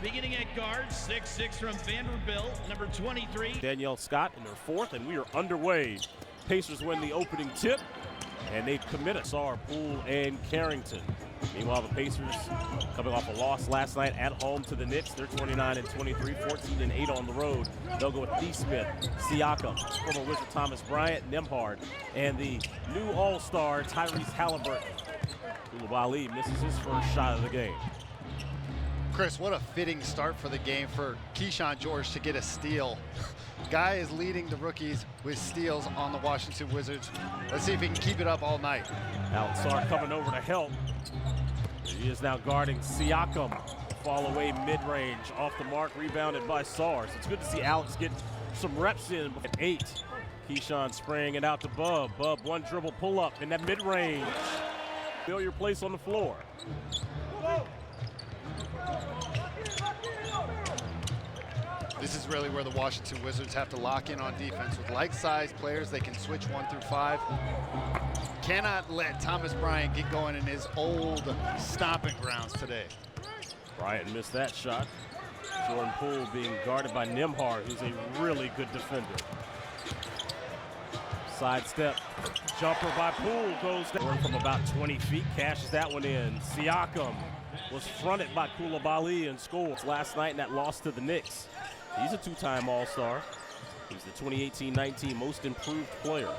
Beginning at guard, 6'6" from Vanderbilt, number 23. Danielle Scott in their fourth, and we are underway. Pacers win the opening tip, and they commit us, Sarr, Poole, and Carrington. Meanwhile, the Pacers coming off a loss last night at home to the Knicks. They're 29-23, 14-8 on the road. They'll go with Nesmith, Siakam, former Wizard Thomas Bryant, Nembhard, and the new All-Star Tyrese Halliburton. Coulibaly misses his first shot of the game. Chris, what a fitting start for the game for Keyshawn George to get a steal. Guy is leading the rookies with steals on the Washington Wizards. Let's see if he can keep it up all night. Alex Sarr coming over to help. He is now guarding Siakam. Fall away mid-range, off the mark, rebounded by Sarr. So it's good to see Alex get some reps in at 8. Keyshawn spraying it out to Bub. Bub, one dribble pull-up in that mid-range. Fill your place on the floor. This is really where the Washington Wizards have to lock in on defense. With like-sized players, they can switch 1 through 5. Cannot let Thomas Bryant get going in his old stomping grounds today. Bryant missed that shot. Jordan Poole being guarded by Nembhard, who's a really good defender. Sidestep jumper by Poole goes down from about 20 feet, cashes that one in. Siakam was fronted by Coulibaly and scores last night in that loss to the Knicks. He's a two-time All-Star. He's the 2018-19 Most Improved Player.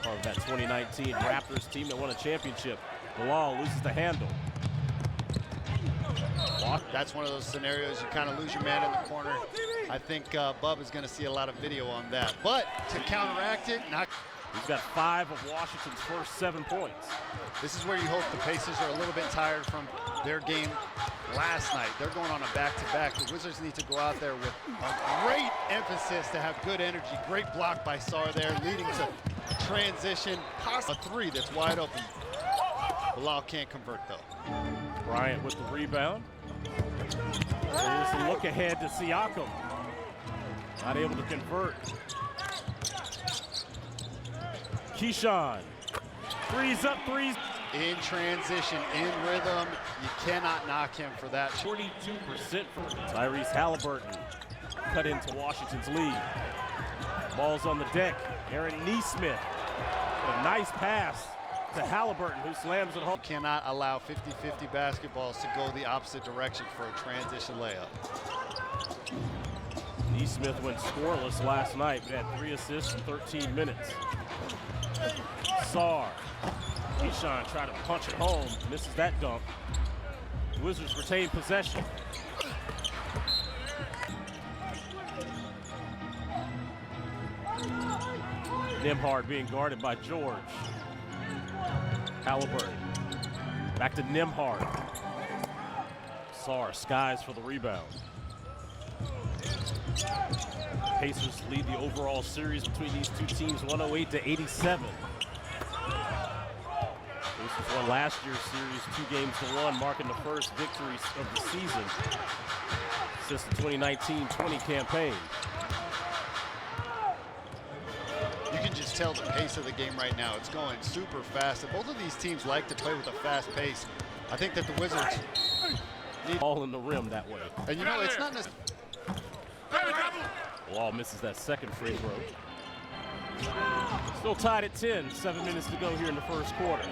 Part of that 2019 Raptors team that won a championship. Bilal loses the handle. That's one of those scenarios you kind of lose your man in the corner. I think Bub is going to see a lot of video on that. But to counteract it, he's got 5 of Washington's first 7 points. This is where you hope the Pacers are a little bit tired from their game last night. They're going on a back-to-back. The Wizards need to go out there with a great emphasis to have good energy. Great block by Sarr there, leading to transition. A 3 that's wide open. Bilal can't convert, though. Bryant with the rebound. There's a look ahead to Siakam. Not able to convert. Keyshawn. Threes up, threes. In transition, in rhythm. You cannot knock him for that. 42% for Tyrese Halliburton. Cut into Washington's lead. Ball's on the deck. Aaron Nesmith. A nice pass to Halliburton, who slams it home. Cannot allow 50-50 basketballs to go the opposite direction for a transition layup. Nesmith went scoreless last night, but had 3 assists in 13 minutes. Sarr. Keyshawn tried to punch it home, misses that dunk. The Wizards retain possession. Nembhard being guarded by George. Halliburton. Back to Nembhard. Sarr skies for the rebound. Pacers lead the overall series between these two teams 108-87. Pacers won last year's series 2-1, marking the first victory of the season since the 2019-20 campaign. You can just tell the pace of the game right now. It's going super fast. And both of these teams like to play with a fast pace. I think that the Wizards need ball in the rim that way. And you know, it's not necessarily. Wall misses that second free throw. Still tied at 10. 7 minutes to go here in the first quarter.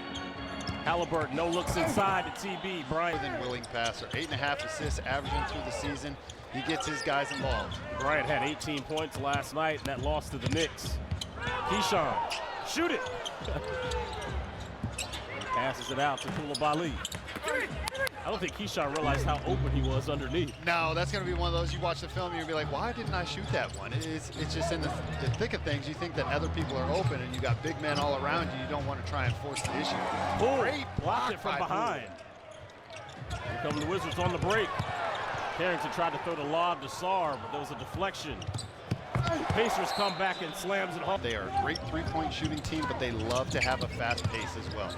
Halliburton, no looks inside to TB. Bryant. Than willing passer. 8.5 assists averaging through the season. He gets his guys involved. Bryant had 18 points last night in that loss to the Knicks. Keyshawn, shoot it. He passes it out to Coulibaly. I don't think Keyshawn realized how open he was underneath. No, that's going to be one of those, you watch the film and you'll be like, why didn't I shoot that one? It's just in the thick of things. You think that other people are open and you got big men all around you. You don't want to try and force the issue. Great block it from behind. Here come the Wizards on the break. Carrington tried to throw the lob to Sarr, but there was a deflection. Pacers come back and slams it home. They are a great three-point shooting team, but they love to have a fast pace as well.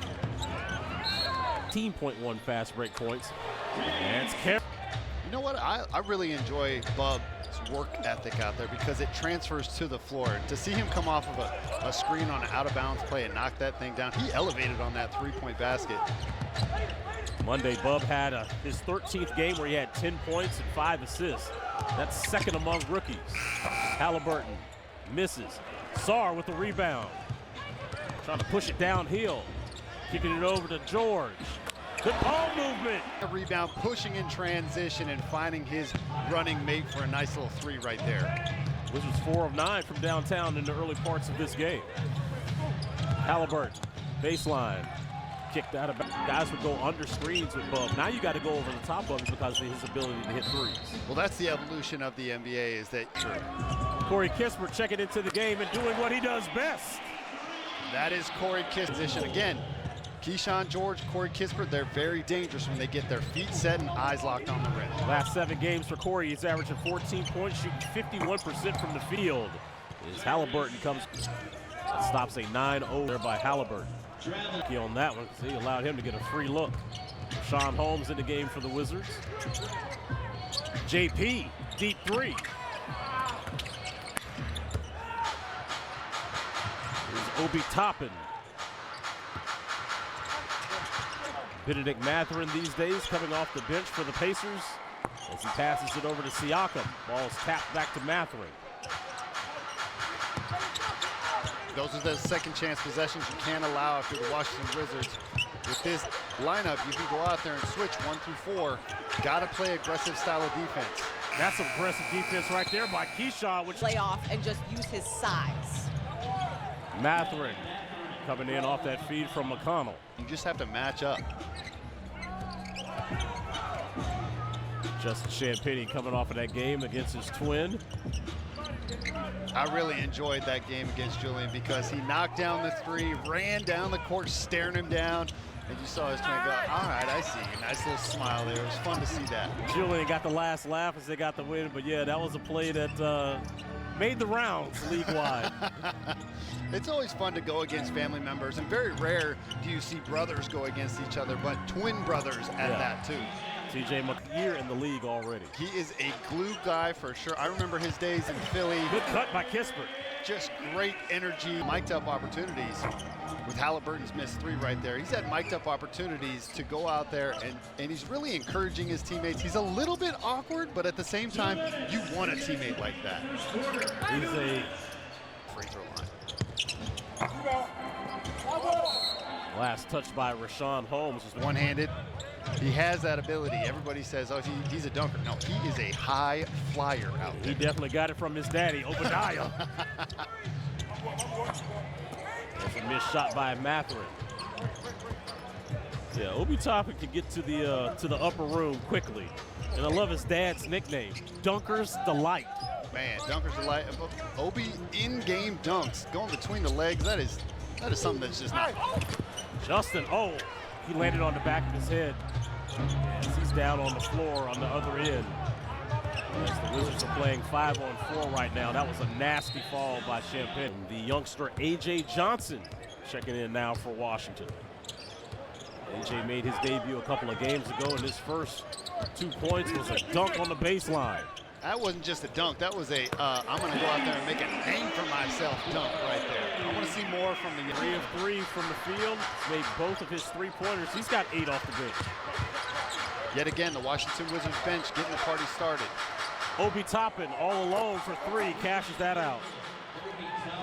18.1 fast break points. And it's Carrington. You know what? I really enjoy Bub's work ethic out there because it transfers to the floor. To see him come off of a screen on an out-of-bounds play and knock that thing down, he elevated on that three-point basket. Monday, Bub had his 13th game where he had 10 points and 5 assists. That's second among rookies. Halliburton misses. Sarr with the rebound. Trying to push it downhill. Kicking it over to George. Good ball movement. A rebound, pushing in transition and finding his running mate for a nice little three right there. Wizards 4 of 9 from downtown in the early parts of this game. Halliburton, baseline. Kicked out of guys would go under screens with Bub. Now you got to go over the top of it because of his ability to hit threes. Well, that's the evolution of the NBA, is that Corey Kispert checking into the game and doing what he does best. That is Corey Kispert's position. Again, Keyshawn George, Corey Kispert, they're very dangerous when they get their feet set and eyes locked on the rim. Last 7 games for Corey, he's averaging 14 points, shooting 51% from the field. As Halliburton comes, that stops a 9-0 there by Halliburton. On that one, he allowed him to get a free look. Sean Holmes in the game for the Wizards. JP, deep three. Here's Obi Toppin. Benedict Mathurin these days coming off the bench for the Pacers as he passes it over to Siakam. Ball's tapped back to Mathurin. Those are the second chance possessions you can't allow if you're the Washington Wizards. With this lineup, you can go out there and switch 1 through 4. Got to play aggressive style of defense. That's aggressive defense right there by Keyshawn, which lay off and just use his size. Mathurin coming in off that feed from McConnell. You just have to match up. Justin Champagnie coming off of that game against his twin. I really enjoyed that game against Julian because he knocked down the three, ran down the court, staring him down, and you saw his twin go, all right, I see you. Nice little smile there. It was fun to see that. Julian got the last laugh as they got the win, but yeah, that was a play that made the rounds league-wide. It's always fun to go against family members, and very rare do you see brothers go against each other, but twin brothers at that too. TJ McConnell in the league already. He is a glue guy for sure. I remember his days in Philly. Good cut by Kispert. Just great energy, mic'd up opportunities. With Halliburton's missed three right there, he's had mic'd up opportunities to go out there and he's really encouraging his teammates. He's a little bit awkward, but at the same time, you want a teammate like that. He's a free throw line. Last touch by Rashawn Holmes. One-handed. He has that ability. Everybody says, oh, he's a dunker. No, he is a high flyer out there. He definitely got it from his daddy, Obadiah. That's a missed shot by Mathurin. Yeah, Obi Toppin can get to the upper room quickly. And I love his dad's nickname, Dunker's Delight. Man, Dunker's Delight. Obi in-game dunks, going between the legs. That is something that's just not. Justin, he landed on the back of his head. Yes, he's down on the floor on the other end. Yes, the Wizards are playing 5-on-4 right now. That was a nasty fall by Champagne. The youngster A.J. Johnson checking in now for Washington. A.J. made his debut a couple of games ago, and his first 2 points was a dunk on the baseline. That wasn't just a dunk. That was a I'm going to go out there and make a name for myself dunk right there. I want to see more from the 3 of 3 from the field. Made both of his 3-pointers. He's got 8 off the bench. Yet again, the Washington Wizards bench getting the party started. Obi Toppin all alone for 3, cashes that out.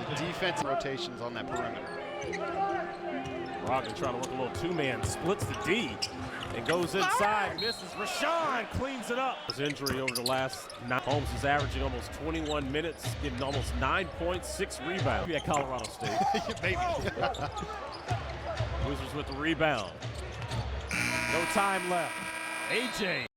The defensive rotations on that perimeter. Brogdon trying to work a little 2-man, splits the D, and goes inside, misses. Rashawn cleans it up. His injury over the last 9. Holmes is averaging almost 21 minutes, getting almost 9 points, 6 rebounds. At Colorado State. Maybe. Wizards with the rebound. No time left. AJ.